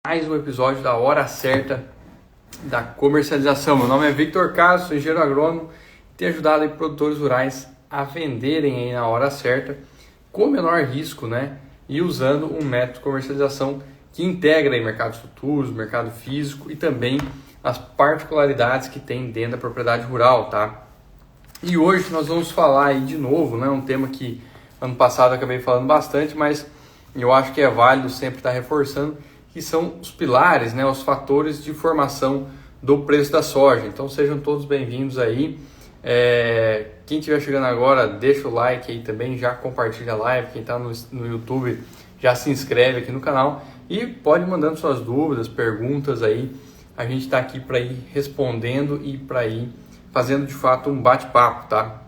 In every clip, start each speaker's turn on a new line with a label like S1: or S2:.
S1: Mais um episódio da Hora Certa da Comercialização. Meu nome é Victor Caso, sou engenheiro agrônomo e tenho ajudado aí produtores rurais a venderem aí na hora certa com menor risco, né? E usando um método de comercialização que integra aí mercados futuros, mercado físico e também as particularidades que tem dentro da propriedade rural, tá? E hoje nós vamos falar aí de novo, né? Um tema que ano passado eu acabei falando bastante, mas eu acho que é válido sempre estar reforçando, que são os pilares, né, os fatores de formação do preço da soja. Então sejam todos bem-vindos aí. Quem estiver chegando agora, deixa o like aí também, já compartilha a live. Quem está no YouTube já se inscreve aqui no canal e pode ir mandando suas dúvidas, perguntas aí. A gente está aqui para ir respondendo e para ir fazendo de fato um bate-papo, tá?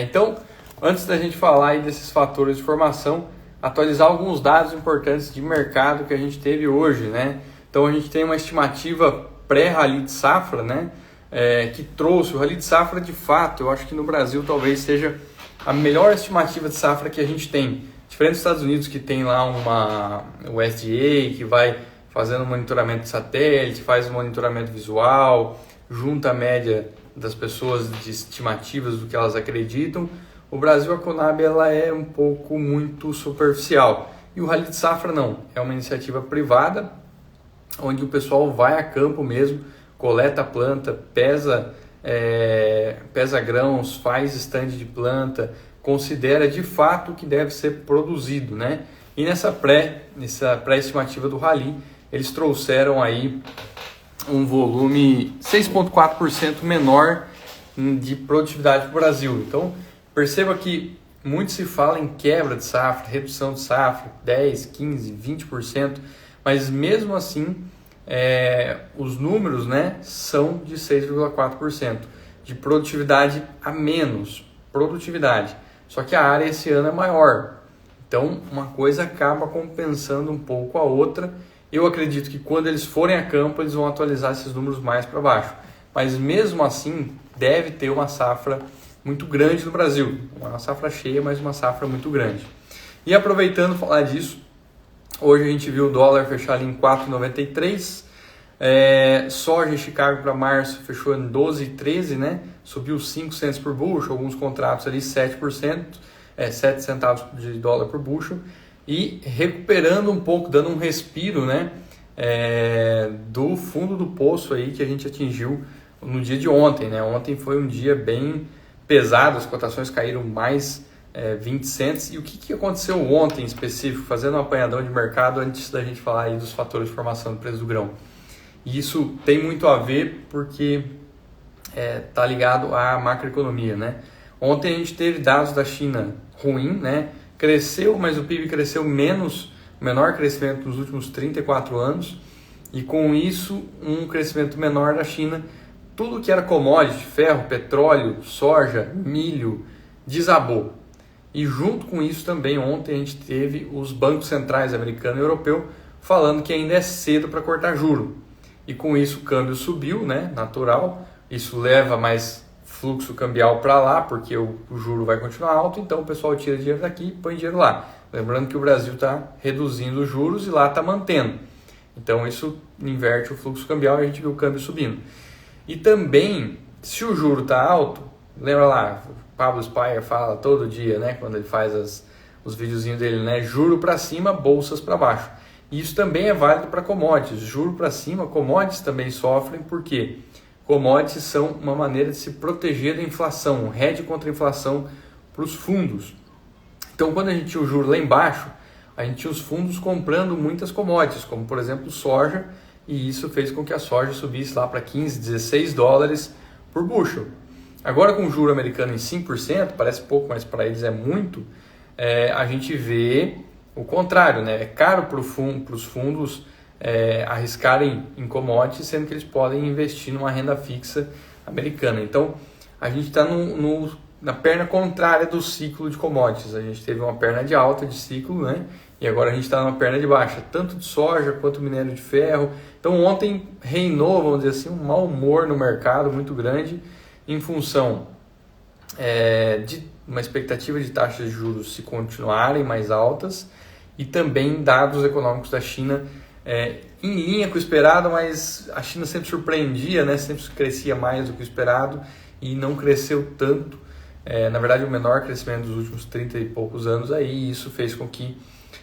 S1: Então, antes da gente falar aí desses fatores de formação, atualizar alguns dados importantes de mercado que a gente teve hoje, né? Então a gente tem uma estimativa pré-rally de safra, né? Que trouxe o rally de safra de fato. Eu acho que no Brasil talvez seja a melhor estimativa de safra que a gente tem. Diferente dos Estados Unidos, que tem lá o USDA, que vai fazendo monitoramento de satélite, faz um monitoramento visual, junta a média das pessoas de estimativas do que elas acreditam. O Brasil, a Conab, ela é um pouco muito superficial. E o Rally de Safra não, é uma iniciativa privada, onde o pessoal vai a campo mesmo, coleta a planta, pesa grãos, faz stand de planta, considera de fato o que deve ser produzido, né? E nessa pré-estimativa do Rally, eles trouxeram aí um volume 6,4% menor de produtividade para o Brasil. Então, perceba que muito se fala em quebra de safra, redução de safra, 10, 15, 20%, mas mesmo assim os números, né, são de 6,4% de produtividade a menos, produtividade. Só que a área esse ano é maior, então uma coisa acaba compensando um pouco a outra. Eu acredito que quando eles forem a campo, eles vão atualizar esses números mais para baixo, mas mesmo assim deve ter uma safra muito grande no Brasil, uma safra cheia, mas uma safra muito grande. E aproveitando falar disso, hoje a gente viu o dólar fechar ali em 4,93, soja em Chicago para março fechou em 12,13, né? Subiu 5 cents por bushel, alguns contratos ali 7%, 7 centavos de dólar por bushel, e recuperando um pouco, dando um respiro, né? Do fundo do poço aí que a gente atingiu no dia de ontem, né? Ontem foi um dia bem pesado, as cotações caíram mais 20 cents. E o que aconteceu ontem em específico, fazendo um apanhadão de mercado antes da gente falar aí dos fatores de formação do preço do grão? E isso tem muito a ver porque está ligado à macroeconomia, né? Ontem a gente teve dados da China ruim, né? Cresceu, mas o PIB cresceu menos, o menor crescimento nos últimos 34 anos, e com isso um crescimento menor da China. Tudo que era commodity, ferro, petróleo, soja, milho, desabou. E junto com isso também ontem a gente teve os bancos centrais americano e europeu falando que ainda é cedo para cortar juro. E com isso o câmbio subiu, né? Natural. Isso leva mais fluxo cambial para lá, porque o juro vai continuar alto, então o pessoal tira dinheiro daqui e põe dinheiro lá. Lembrando que o Brasil está reduzindo os juros e lá está mantendo. Então isso inverte o fluxo cambial e a gente viu o câmbio subindo. E também, se o juro está alto, lembra lá, o Pablo Spire fala todo dia, né, quando ele faz os videozinhos dele, né, juro para cima, bolsas para baixo. E isso também é válido para commodities. Juro para cima, commodities também sofrem, porque commodities são uma maneira de se proteger da inflação, um hedge contra a inflação para os fundos. Então, quando a gente tinha o juro lá embaixo, a gente tinha os fundos comprando muitas commodities, como por exemplo soja, e isso fez com que a soja subisse lá para 15, 16 dólares por bushel. Agora com o juro americano em 5%, parece pouco, mas para eles é muito, a gente vê o contrário, né? É caro para os fundos arriscarem em commodities, sendo que eles podem investir numa renda fixa americana. Então, a gente está na perna contrária do ciclo de commodities. A gente teve uma perna de alta de ciclo, né? E agora a gente está numa perna de baixa, tanto de soja quanto minério de ferro. Então ontem reinou, vamos dizer assim, um mau humor no mercado muito grande em função de uma expectativa de taxas de juros se continuarem mais altas e também dados econômicos da China em linha com o esperado, mas a China sempre surpreendia, né? Sempre crescia mais do que o esperado e não cresceu tanto. Na verdade, o menor crescimento dos últimos 30 e poucos anos aí, e isso fez com que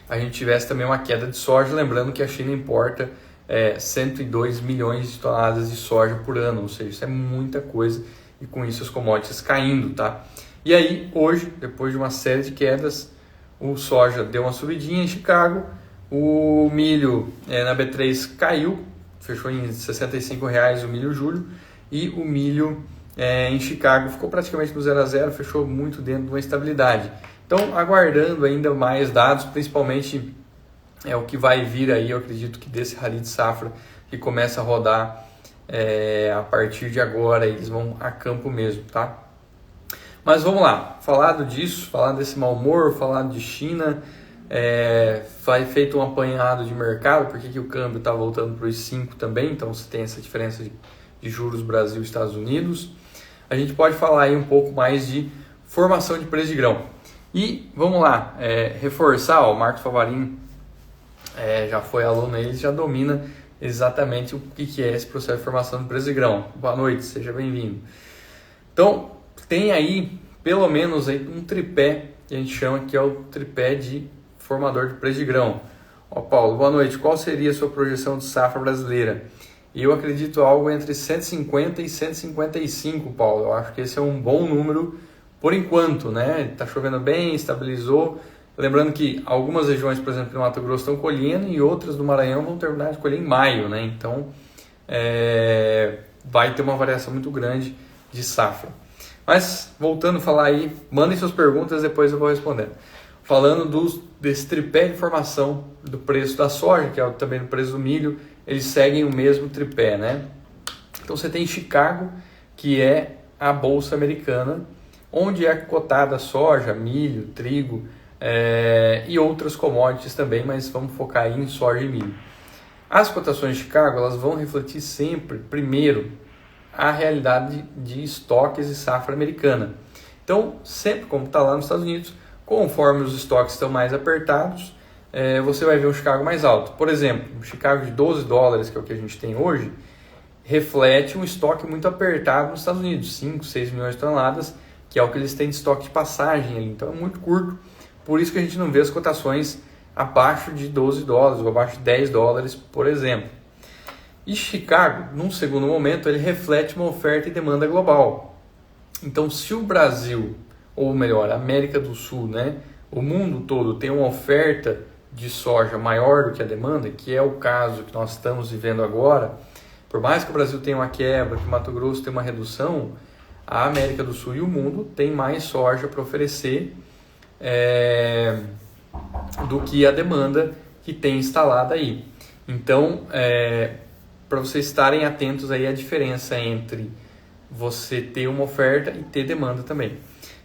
S1: a gente tivesse também uma queda de soja, lembrando que a China importa 102 milhões de toneladas de soja por ano, ou seja, isso é muita coisa, e com isso as commodities caindo, tá? E aí, hoje, depois de uma série de quedas, o soja deu uma subidinha em Chicago, o milho na B3 caiu, fechou em R$ 65,00 o milho julho, e o milho em Chicago ficou praticamente no 0 a 0, fechou muito dentro de uma estabilidade. Então, aguardando ainda mais dados, principalmente o que vai vir aí, eu acredito que desse rally de safra que começa a rodar a partir de agora, eles vão a campo mesmo, tá? Mas vamos lá, falado disso, falado desse mau humor, falado de China, foi feito um apanhado de mercado, porque que o câmbio está voltando para os 5 também, então você tem essa diferença de juros Brasil e Estados Unidos. A gente pode falar aí um pouco mais de formação de preço de grão. E vamos lá, reforçar, o Marcos Favarin já foi aluno, ele já domina exatamente o que é esse processo de formação de preço de grão. Boa noite, seja bem-vindo. Então, tem aí pelo menos aí um tripé, que a gente chama que é o tripé de formador de preço de grão. Paulo, boa noite, qual seria a sua projeção de safra brasileira? Eu acredito algo entre 150 e 155, Paulo. Eu acho que esse é um bom número por enquanto, né? Está chovendo bem, estabilizou. Lembrando que algumas regiões, por exemplo, no Mato Grosso estão colhendo e outras do Maranhão vão terminar de colher em maio, né? Então, vai ter uma variação muito grande de safra. Mas, voltando a falar aí, mandem suas perguntas, depois eu vou respondendo. Falando desse tripé de formação do preço da soja, que é também o preço do milho, eles seguem o mesmo tripé, né? Então você tem Chicago, que é a bolsa americana, onde é cotada soja, milho, trigo e outras commodities também, mas vamos focar aí em soja e milho. As cotações de Chicago, elas vão refletir sempre, primeiro, a realidade de estoques e safra americana. Então, sempre como está lá nos Estados Unidos, conforme os estoques estão mais apertados, você vai ver um Chicago mais alto. Por exemplo, um Chicago de $12, que é o que a gente tem hoje, reflete um estoque muito apertado nos Estados Unidos, 5, 6 milhões de toneladas, que é o que eles têm de estoque de passagem ali. Então é muito curto, por isso que a gente não vê as cotações abaixo de $12 ou abaixo de $10, por exemplo. E Chicago, num segundo momento, ele reflete uma oferta e demanda global. Então, se o Brasil, ou melhor, a América do Sul, né, o mundo todo tem uma oferta de soja maior do que a demanda, que é o caso que nós estamos vivendo agora, por mais que o Brasil tenha uma quebra, que o Mato Grosso tenha uma redução, a América do Sul e o mundo tem mais soja para oferecer do que a demanda que tem instalada aí. Então, para vocês estarem atentos aí à diferença entre você ter uma oferta e ter demanda também.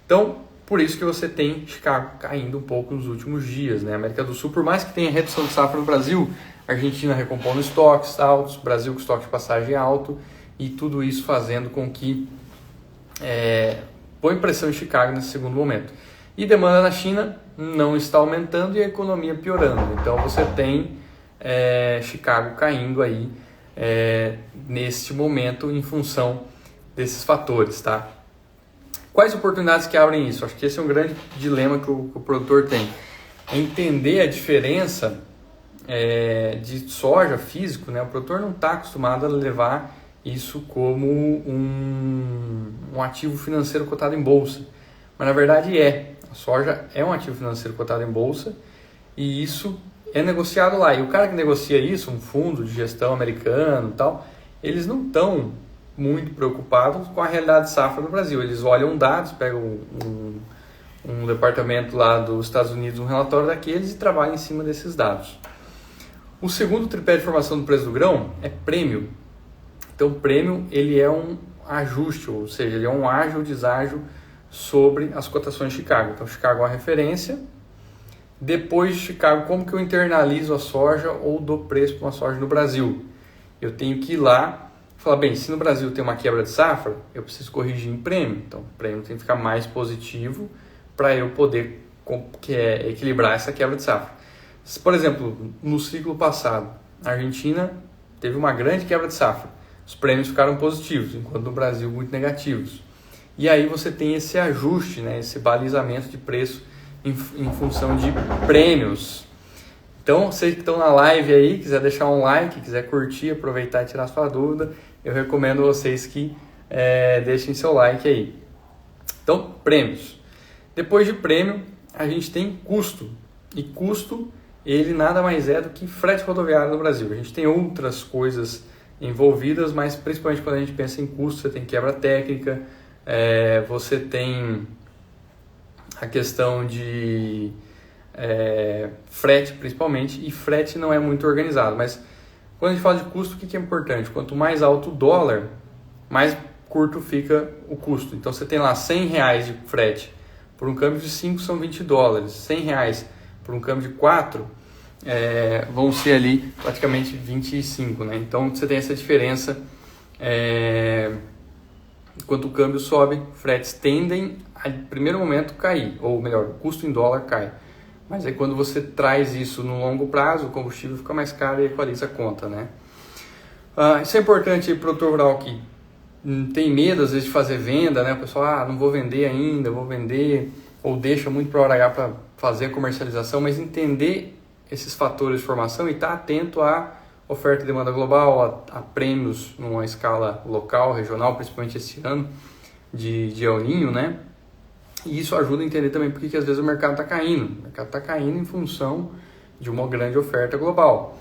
S1: Então, por isso que você tem Chicago caindo um pouco nos últimos dias, né? A América do Sul, por mais que tenha redução de safra no Brasil, a Argentina recompondo estoques altos, Brasil com estoque de passagem alto, e tudo isso fazendo com que põe pressão em Chicago nesse segundo momento. E demanda na China não está aumentando e a economia piorando. Então você tem Chicago caindo aí neste momento em função desses fatores, tá? Quais oportunidades que abrem isso? Acho que esse é um grande dilema que o produtor tem. Entender a diferença de soja físico, né? O produtor não está acostumado a levar isso como um ativo financeiro cotado em bolsa. Mas na verdade a soja é um ativo financeiro cotado em bolsa e isso é negociado lá. E o cara que negocia isso, um fundo de gestão americano e tal, eles não estão muito preocupados com a realidade de safra no Brasil. Eles olham dados, pegam um departamento lá dos Estados Unidos, um relatório daqueles e trabalham em cima desses dados. O segundo tripé de formação do preço do grão é prêmio. Então, o prêmio ele é um ajuste, ou seja, ele é um ágio ou deságio sobre as cotações de Chicago. Então, Chicago é uma referência. Depois de Chicago, como que eu internalizo a soja ou dou preço para uma soja no Brasil? Eu tenho que ir lá e falar, bem, se no Brasil tem uma quebra de safra, eu preciso corrigir em prêmio. Então, o prêmio tem que ficar mais positivo para eu poder equilibrar essa quebra de safra. Por exemplo, no ciclo passado, a Argentina teve uma grande quebra de safra. Os prêmios ficaram positivos, enquanto no Brasil muito negativos. E aí você tem esse ajuste, né, esse balizamento de preço em função de prêmios. Então, vocês que estão na live aí, quiser deixar um like, quiser curtir, aproveitar e tirar sua dúvida, eu recomendo vocês que deixem seu like aí. Então, prêmios. Depois de prêmio, a gente tem custo. E custo, ele nada mais é do que frete rodoviário no Brasil. A gente tem outras coisas envolvidas, mas principalmente quando a gente pensa em custo, você tem quebra técnica, você tem a questão de frete principalmente, e frete não é muito organizado, mas quando a gente fala de custo, o que é importante? Quanto mais alto o dólar, mais curto fica o custo. Então você tem lá R$100 de frete, por um câmbio de 5 são $20, R$100 por um câmbio de 4 vão ser ali praticamente 25, né? Então você tem essa diferença, enquanto o câmbio sobe, fretes tendem a, em primeiro momento, cair, ou melhor, o custo em dólar cai. Mas aí quando você traz isso no longo prazo, o combustível fica mais caro e equaliza a conta, né? Isso é importante para o produtor rural que tem medo às vezes de fazer venda, né? O pessoal, não vou vender ainda, vou vender, ou deixa muito para hora H para fazer a comercialização, mas entender esses fatores de formação e estar atento à oferta e demanda global, a prêmios numa escala local, regional, principalmente esse ano de El Niño, né? E isso ajuda a entender também porque que às vezes o mercado está caindo. O mercado está caindo em função de uma grande oferta global.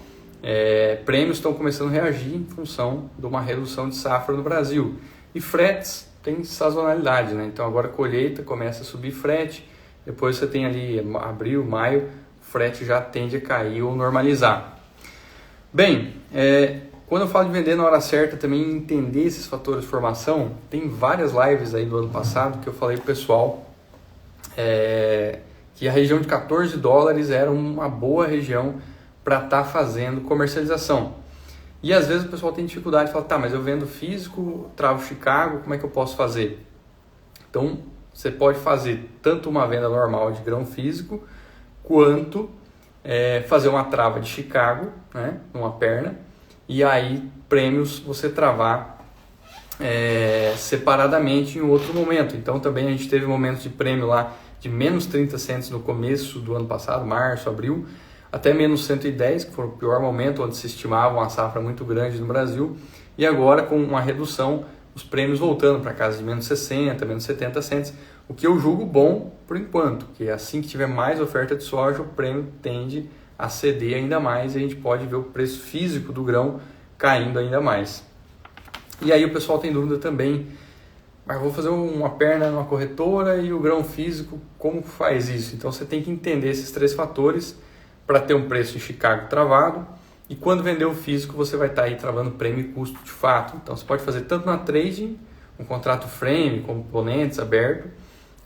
S1: Prêmios estão começando a reagir em função de uma redução de safra no Brasil. E fretes tem sazonalidade, né? Então agora a colheita começa a subir frete, depois você tem ali abril, maio, o frete já tende a cair ou normalizar. Bem, quando eu falo de vender na hora certa, também entender esses fatores de formação, tem várias lives aí do ano passado que eu falei pro pessoal que a região de $14 era uma boa região para estar fazendo comercialização. E às vezes o pessoal tem dificuldade de falar, tá, mas eu vendo físico, travo Chicago, como é que eu posso fazer? Então, você pode fazer tanto uma venda normal de grão físico, quanto fazer uma trava de Chicago, né, numa perna, e aí prêmios você travar separadamente em outro momento. Então também a gente teve momentos de prêmio lá de menos 30 cents no começo do ano passado, março, abril, até menos 110, que foi o pior momento, onde se estimava uma safra muito grande no Brasil, e agora com uma redução, os prêmios voltando para casa de menos 60, menos 70 cents, o que eu julgo bom por enquanto, que assim que tiver mais oferta de soja, o prêmio tende a ceder ainda mais e a gente pode ver o preço físico do grão caindo ainda mais. E aí o pessoal tem dúvida também, mas vou fazer uma perna numa corretora e o grão físico, como faz isso? Então você tem que entender esses três fatores para ter um preço em Chicago travado, e quando vender o físico você vai estar aí travando prêmio e custo de fato. Então você pode fazer tanto na trading, um contrato frame, componentes aberto,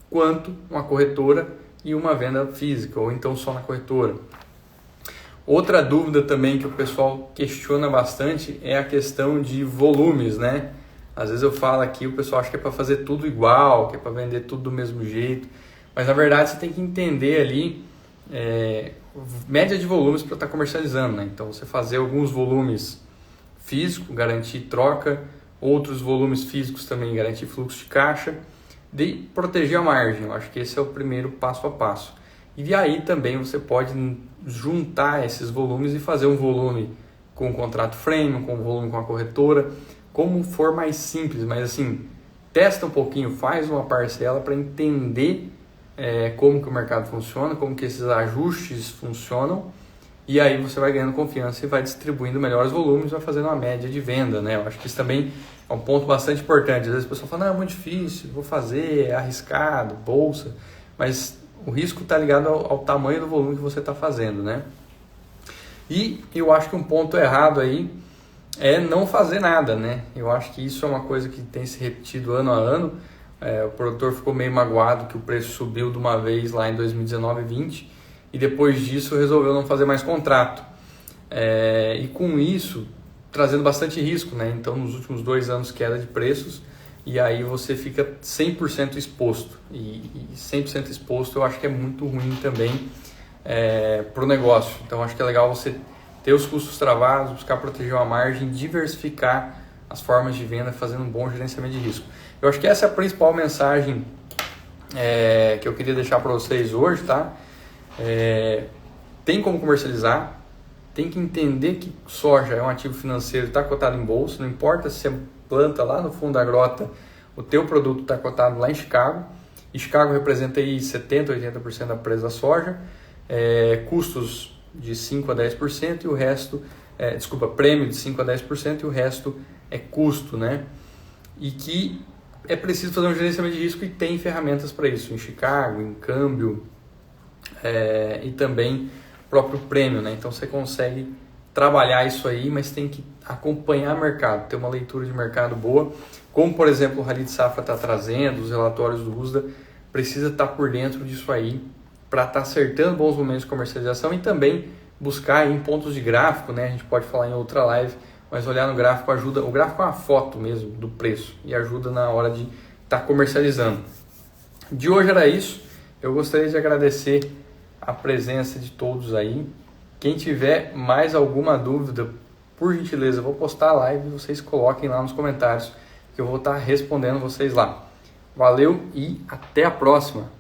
S1: quanto uma corretora e uma venda física, ou então só na corretora. Outra dúvida também que o pessoal questiona bastante é a questão de volumes, né? Às vezes eu falo aqui, o pessoal acha que é para fazer tudo igual, que é para vender tudo do mesmo jeito, mas na verdade você tem que entender ali média de volumes para estar comercializando, né? Então você fazer alguns volumes físicos, garantir troca, outros volumes físicos também garantir fluxo de caixa, de proteger a margem. Eu acho que esse é o primeiro passo a passo. E aí também você pode juntar esses volumes e fazer um volume com um contrato frame, com um volume com a corretora, como for mais simples, mas assim, testa um pouquinho, faz uma parcela para entender como que o mercado funciona, como que esses ajustes funcionam, e aí você vai ganhando confiança e vai distribuindo melhores volumes, vai fazendo uma média de venda, né? Eu acho que isso também é um ponto bastante importante. Às vezes o pessoal fala, não, é muito difícil, vou fazer, é arriscado, bolsa, mas o risco está ligado ao tamanho do volume que você está fazendo, né? E eu acho que um ponto errado aí é não fazer nada, né? Eu acho que isso é uma coisa que tem se repetido ano a ano. O produtor ficou meio magoado que o preço subiu de uma vez lá em 2019 e 2020 e depois disso resolveu não fazer mais contrato. E com isso, trazendo bastante risco, né? Então, nos últimos 2 anos, queda de preços, e aí você fica 100% exposto. E 100% exposto eu acho que é muito ruim também para o negócio. Então, acho que é legal você ter os custos travados, buscar proteger a margem, diversificar as formas de venda, fazendo um bom gerenciamento de risco. Eu acho que essa é a principal mensagem que eu queria deixar para vocês hoje, tá? Tem como comercializar, tem que entender que soja é um ativo financeiro, está cotado em bolsa, não importa se você planta lá no fundo da grota, o teu produto está cotado lá em Chicago, e Chicago representa aí 70%, 80% da preço da soja, custos de 5% a 10% e o resto, prêmio de 5% a 10% e o resto é custo, né? E que é preciso fazer um gerenciamento de risco e tem ferramentas para isso, em Chicago, em câmbio e também próprio prêmio, né? Então você consegue trabalhar isso aí, mas tem que acompanhar o mercado, ter uma leitura de mercado boa, como por exemplo o Rally de Safra está trazendo, os relatórios do USDA, precisa estar por dentro disso aí para estar acertando bons momentos de comercialização e também buscar aí em pontos de gráfico, né? A gente pode falar em outra live, mas olhar no gráfico ajuda, o gráfico é uma foto mesmo do preço e ajuda na hora de estar comercializando. De hoje era isso, eu gostaria de agradecer a presença de todos aí. Quem tiver mais alguma dúvida, por gentileza, eu vou postar a live e vocês coloquem lá nos comentários que eu vou estar respondendo vocês lá. Valeu e até a próxima!